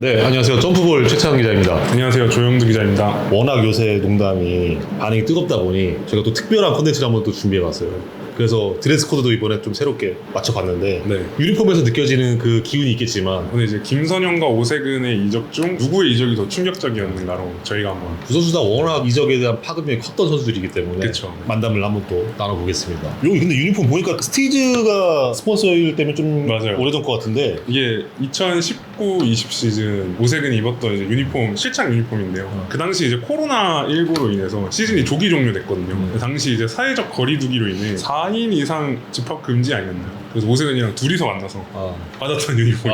네, 안녕하세요. 점프볼 최창 기자입니다. 안녕하세요. 조영두 기자입니다. 워낙 요새 농담이 반응이 뜨겁다 보니 제가 또 특별한 콘텐츠를 한번 또 준비해봤어요. 그래서 드레스 코드도 이번에 좀 새롭게 맞춰봤는데 네. 유니폼에서 느껴지는 그 기운이 있겠지만 오늘 이제 김선영과 오세근의 이적 중 누구의 이적이 더 충격적이었는가로 저희가 한번 두 선수 다 워낙 이적에 대한 파급력이 컸던 선수들이기 때문에 그쵸. 만담을 한번 또 나눠보겠습니다. 여기 근데 유니폼 보니까 스티즈가 스폰서일 때문에 좀 맞아요. 오래전 것 같은데 이게 2019-20 시즌 오세근이 입었던 이제 유니폼 실착 유니폼인데요. 그 당시 이제 코로나19로 인해서 시즌이 조기 종료됐거든요. 그 당시 이제 사회적 거리두기로 인해 4인 이상 집합 금지 아니었나요? 그래서 오세근이랑 둘이서 만나서 받았던 유니폼.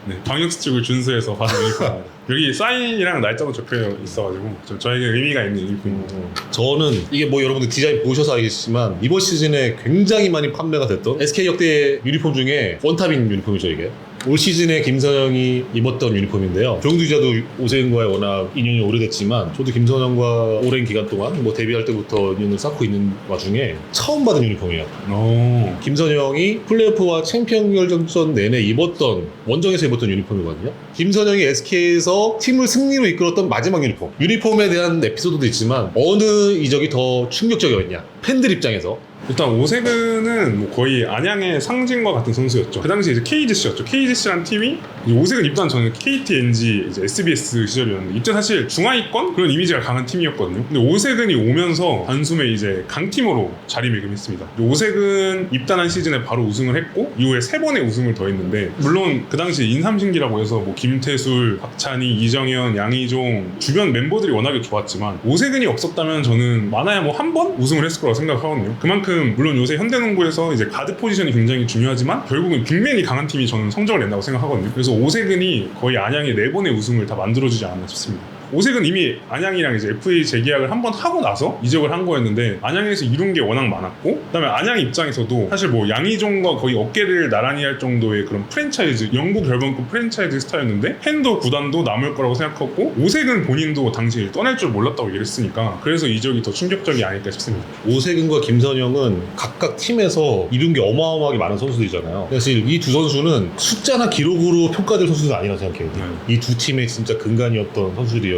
네, 방역수칙을 준수해서 받은 유니폼입니다. 여기 사인이랑 날짜도 적혀 있어가지고 좀 저에게 의미가 있는 유니폼입니다. 저는 이게 뭐 여러분들 디자인 보셔서 알겠지만 이번 시즌에 굉장히 많이 판매가 됐던 SK 역대 유니폼 중에 원탑인 유니폼이죠 이게. 올 시즌에 김선영이 입었던 유니폼인데요. 조영두 기자도 오세근과의 워낙 인연이 오래됐지만 저도 김선영과 오랜 기간 동안 뭐 데뷔할 때부터 인연을 쌓고 있는 와중에 처음 받은 유니폼이에요. 오. 김선영이 플레이오프와 챔피언 결정전 내내 입었던 원정에서 입었던 유니폼이거든요. 김선영이 SK에서 팀을 승리로 이끌었던 마지막 유니폼. 유니폼에 대한 에피소드도 있지만 어느 이적이 더 충격적이었냐. 팬들 입장에서. 일단 오세근은 뭐 거의 안양의 상징과 같은 선수였죠. 그 당시 이제 KGC였죠. KGC라는 팀이 오세근 입단 전에 KTNG 이제 SBS 시절이었는데 이때 사실 중하위권 그런 이미지가 강한 팀이었거든요. 근데 오세근이 오면서 단숨에 이제 강팀으로 자리매김했습니다. 오세근 입단한 시즌에 바로 우승을 했고 이후에 3번의 우승을 더 했는데 물론 그 당시 인삼신기라고 해서 뭐 김태술, 박찬희, 이정현, 양희종 주변 멤버들이 워낙에 좋았지만 오세근이 없었다면 저는 많아야 뭐 한 번 우승을 했을 거라고 생각하거든요. 그만큼 물론 요새 현대농구에서 이제 가드 포지션이 굉장히 중요하지만 결국은 빅맨이 강한 팀이 저는 성적을 낸다고 생각하거든요. 그래서 오세근이 거의 안양에 4번의 우승을 다 만들어주지 않았나 싶습니다. 오세근 이미 안양이랑 이제 FA 재계약을 한번 하고 나서 이적을 한 거였는데 안양에서 이룬 게 워낙 많았고 그다음에 안양 입장에서도 사실 뭐 양희종과 거의 어깨를 나란히 할 정도의 그런 프랜차이즈 영구 결번급 프랜차이즈 스타였는데 팬도 구단도 남을 거라고 생각했고 오세근 본인도 당시에 떠날 줄 몰랐다고 얘기했으니까 그래서 이적이 더 충격적이 아닐까 싶습니다. 오세근과 김선영은 각각 팀에서 이룬 게 어마어마하게 많은 선수들이잖아요. 사실 이 두 선수는 숫자나 기록으로 평가될 선수는 아니라고 생각해요. 이 두 팀의 진짜 근간이었던 선수들이었는데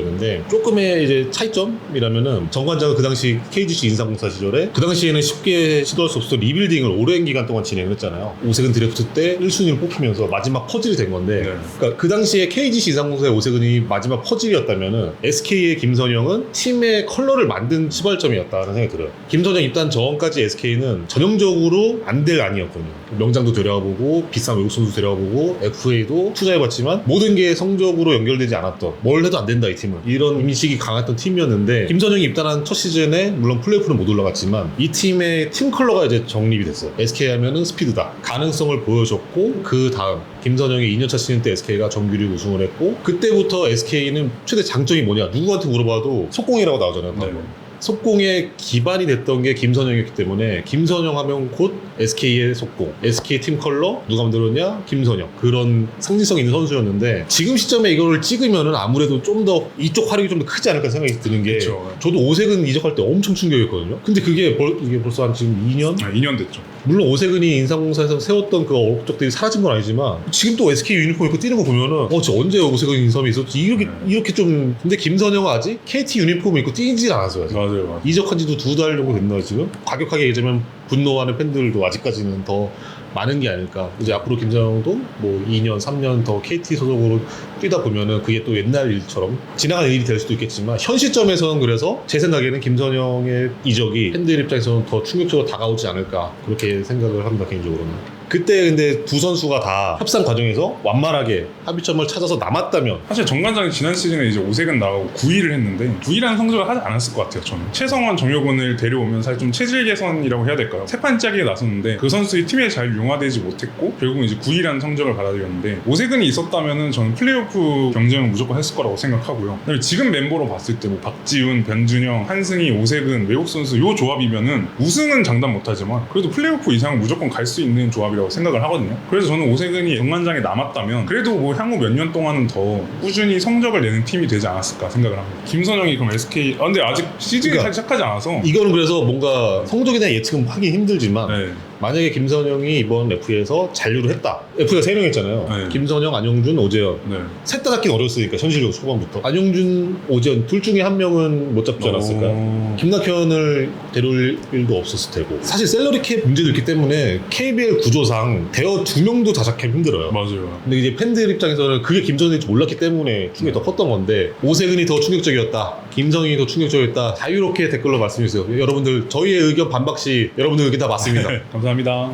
조금의 이제 차이점이라면은 정관장은 그 당시 KGC 인삼공사 시절에 그 당시에는 쉽게 시도할 수 없었던 리빌딩을 오랜 기간 동안 진행을 했잖아요. 오세근 드래프트 때 1순위를 뽑히면서 마지막 퍼즐이 된 건데 그러니까 그 당시에 KGC 인삼공사의 오세근이 마지막 퍼즐이었다면은 SK의 김선영은 팀의 컬러를 만든 시발점이었다는 생각이 들어요. 김선영 입단 전까지 SK는 전형적으로 안 될 아니었거든요. 명장도 데려와보고 비싼 외국 선수 데려와보고 FA도 투자해봤지만 모든 게 성적으로 연결되지 않았던 뭘 해도 안 된다 이 팀은 이런 인식이 강했던 팀이었는데 김선영이 입단한 첫 시즌에 물론 플레이오프는 못 올라갔지만 이 팀의 팀 컬러가 이제 정립이 됐어요. SK 하면은 스피드다 가능성을 보여줬고 그 다음 김선영이 2년차 시즌 때 SK가 정규리그 우승을 했고 그때부터 SK는 최대 장점이 뭐냐 누구한테 물어봐도 속공이라고 나오잖아요. 속공의 기반이 됐던 게 김선영이었기 때문에 김선영 하면 곧 SK의 속공, SK 팀 컬러 누가 만들었냐? 김선영 그런 상징성 있는 선수였는데 지금 시점에 이걸 찍으면은 아무래도 좀 더 이쪽 활약이 좀 더 크지 않을까 생각이 드는 게 그쵸. 저도 오세근 이적할 때 엄청 충격이었거든요. 근데 그게 이게 벌써 한 지금 2년? 2년 됐죠. 물론 오세근이 인삼공사에서 세웠던 그 업적들이 사라진 건 아니지만 지금 또 SK 유니폼 입고 뛰는 거 보면은 저 언제 오세근 인삼이 있었지 이렇게 좀 근데 김선영은 아직 KT 유니폼 입고 뛰지 않았어요. 맞아요. 이적한 지도 2달 정도 됐나 지금? 과격하게 얘기하자면 분노하는 팬들도 아직까지는 더 많은 게 아닐까. 이제 앞으로 김선영도 뭐 2년, 3년 더 KT 소속으로 뛰다 보면은 그게 또 옛날 일처럼 지나가는 일이 될 수도 있겠지만 현 시점에서는 그래서 제 생각에는 김선영의 이적이 팬들 입장에서는 더 충격적으로 다가오지 않을까 그렇게 생각을 합니다 개인적으로는. 그때 근데 두 선수가 다 협상 과정에서 완만하게 합의점을 찾아서 남았다면 사실 정관장이 지난 시즌에 이제 오세근 나가고 9위를 했는데 9위라는 성적을 하지 않았을 것 같아요. 저는 최성원, 정효곤을 데려오면 사실 좀 체질 개선이라고 해야 될까요? 세판 짜기에 나섰는데 그 선수들이 팀에 잘 융화되지 못했고 결국 이제 9위라는 성적을 받아들였는데 오세근이 있었다면은 저는 플레이오프 경쟁은 무조건 했을 거라고 생각하고요. 그다음에 지금 멤버로 봤을 때 뭐 박지훈, 변준영, 한승희, 오세근 외국 선수 요 조합이면은 우승은 장담 못하지만 그래도 플레이오프 이상은 무조건 갈 수 있는 조합이라고 생각을 하거든요. 그래서 저는 오세근이 정관장에 남았다면 그래도 뭐 향후 몇 년 동안은 더 꾸준히 성적을 내는 팀이 되지 않았을까 생각을 합니다. 김선영이 그럼 SK 근데 아직 시즌이 그러니까 시작하지 않아서 이거는 그래서 뭔가 성적에 대한 예측은 하기 힘들지만 네. 만약에 김선영이 이번 F에서 잔류를 했다. F가 3명 했잖아요. 네. 김선영, 안용준, 오재현. 네. 셋 다 잡긴 어려웠으니까 현실적으로 초반부터. 안용준, 오재현 둘 중에 한 명은 못 잡지 않았을까요? 김낙현을 데려올 일도 없었을 테고. 사실 셀러리 캡 문제도 있기 때문에 KBL 구조상 대여 2명도 자작하기 힘들어요. 맞아요. 근데 이제 팬들 입장에서는 그게 김선영인지 몰랐기 때문에 충격이 더 컸던 건데 오세근이 더 충격적이었다, 김성인이 더 충격적이었다, 자유롭게 댓글로 말씀해주세요. 여러분들 저희의 의견 반박시 여러분들 의견 다 맞습니다. 감사합니다.